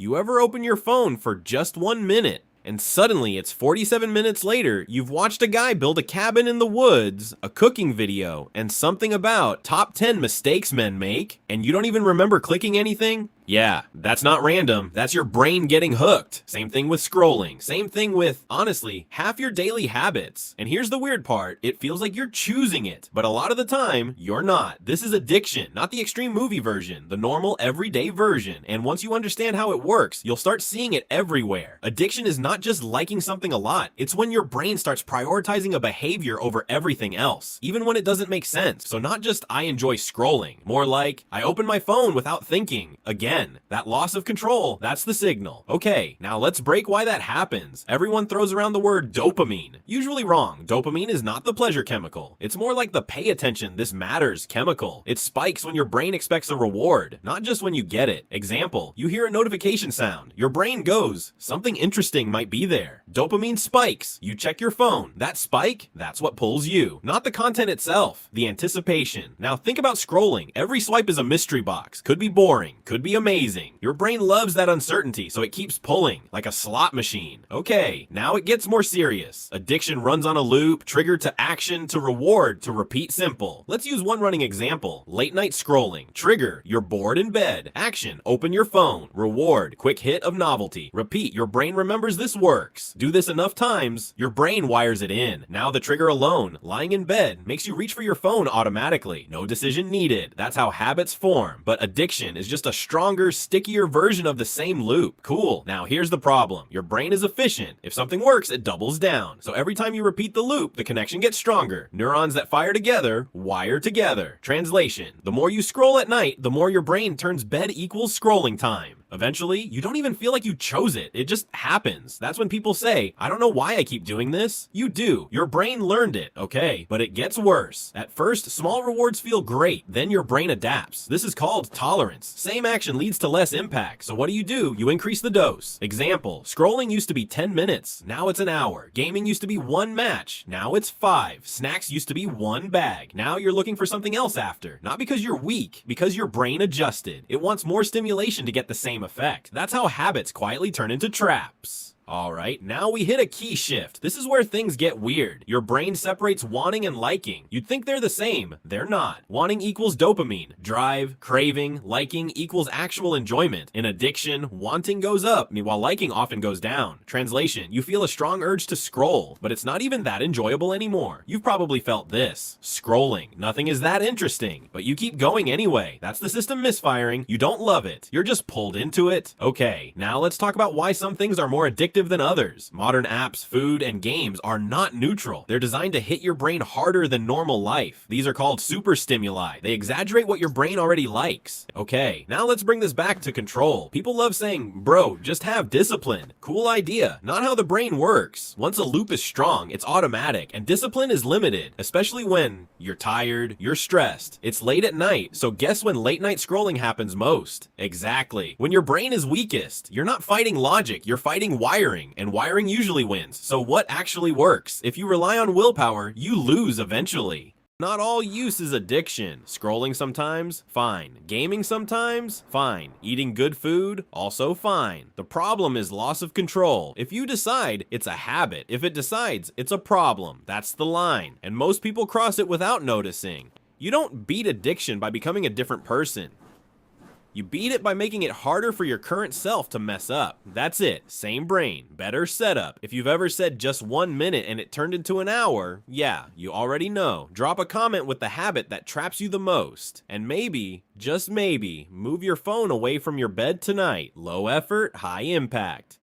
You ever open your phone for just 1 minute? And suddenly it's 47 minutes later, you've watched a guy build a cabin in the woods, a cooking video, and something about top 10 mistakes men make, and you don't even remember clicking anything? Yeah, that's not random. That's your brain getting hooked. Same thing with scrolling. Same thing with, honestly, half your daily habits. And here's the weird part. It feels like you're choosing it, but a lot of the time, you're not. This is addiction, not the extreme movie version, the normal everyday version. And once you understand how it works, you'll start seeing it everywhere. Addiction is not just liking something a lot. It's when your brain starts prioritizing a behavior over everything else, even when it doesn't make sense. So not just I enjoy scrolling, more like I open my phone without thinking. Again, that loss of control, that's the signal. Okay, now let's break why that happens. Everyone throws around the word dopamine. Usually wrong. Dopamine is not the pleasure chemical. It's more like the pay attention, this matters chemical. It spikes when your brain expects a reward, not just when you get it. Example, you hear a notification sound. Your brain goes, something interesting might be there. Dopamine spikes. You check your phone. That spike, that's what pulls you. Not the content itself, the anticipation. Now think about scrolling. Every swipe is a mystery box. Could be boring, could be amazing. Your brain loves that uncertainty, so it keeps pulling, like a slot machine. Okay, now it gets more serious. Addiction runs on a loop, trigger to action to reward to repeat simple. Let's use one running example. Late night scrolling. Trigger, you're bored in bed. Action, open your phone. Reward, quick hit of novelty. Repeat, your brain remembers this works. Do this enough times, your brain wires it in. Now the trigger alone, lying in bed, makes you reach for your phone automatically. No decision needed. That's how habits form. But addiction is just a stronger, stickier version of the same loop. Cool. Now here's the problem. Your brain is efficient. If something works, it doubles down. So every time you repeat the loop, the connection gets stronger. Neurons that fire together, wire together. Translation. The more you scroll at night, the more your brain turns bed equals scrolling time. Eventually, you don't even feel like you chose it. It just happens. That's when people say, I don't know why I keep doing this. You do. Your brain learned it, okay? But it gets worse. At first, small rewards feel great. Then your brain adapts. This is called tolerance. Same action leads to less impact. So what do? You increase the dose. Example, scrolling used to be 10 minutes. Now it's an hour. Gaming used to be 1 match. Now it's 5. Snacks used to be 1 bag. Now you're looking for something else after. Not because you're weak, because your brain adjusted. It wants more stimulation to get the same effect. That's how habits quietly turn into traps. Alright, now we hit a key shift. This is where things get weird. Your brain separates wanting and liking. You'd think they're the same. They're not. Wanting equals dopamine. Drive, craving, liking equals actual enjoyment. In addiction, wanting goes up, while liking often goes down. Translation, you feel a strong urge to scroll, but it's not even that enjoyable anymore. You've probably felt this. Scrolling. Nothing is that interesting, but you keep going anyway. That's the system misfiring. You don't love it. You're just pulled into it. Okay, now let's talk about why some things are more addictive than others. Modern apps, food, and games are not neutral. They're designed to hit your brain harder than normal life. These are called super stimuli. They exaggerate what your brain already likes. Okay, now let's bring this back to control. People love saying, bro, just have discipline. Cool idea. Not how the brain works. Once a loop is strong, it's automatic, and discipline is limited, especially when you're tired, you're stressed. It's late at night, so guess when late night scrolling happens most? Exactly. When your brain is weakest. You're not fighting logic, you're fighting wiring. And wiring usually wins. So what actually works? If you rely on willpower, you lose eventually. Not all use is addiction. Scrolling sometimes? Fine. Gaming sometimes? Fine. Eating good food? Also fine. The problem is loss of control. If you decide, it's a habit. If it decides, it's a problem. That's the line. And most people cross it without noticing. You don't beat addiction by becoming a different person. You beat it by making it harder for your current self to mess up. That's it. Same brain, better setup. If you've ever said just 1 minute and it turned into an hour, yeah, you already know. Drop a comment with the habit that traps you the most. And maybe, just maybe, move your phone away from your bed tonight. Low effort, high impact.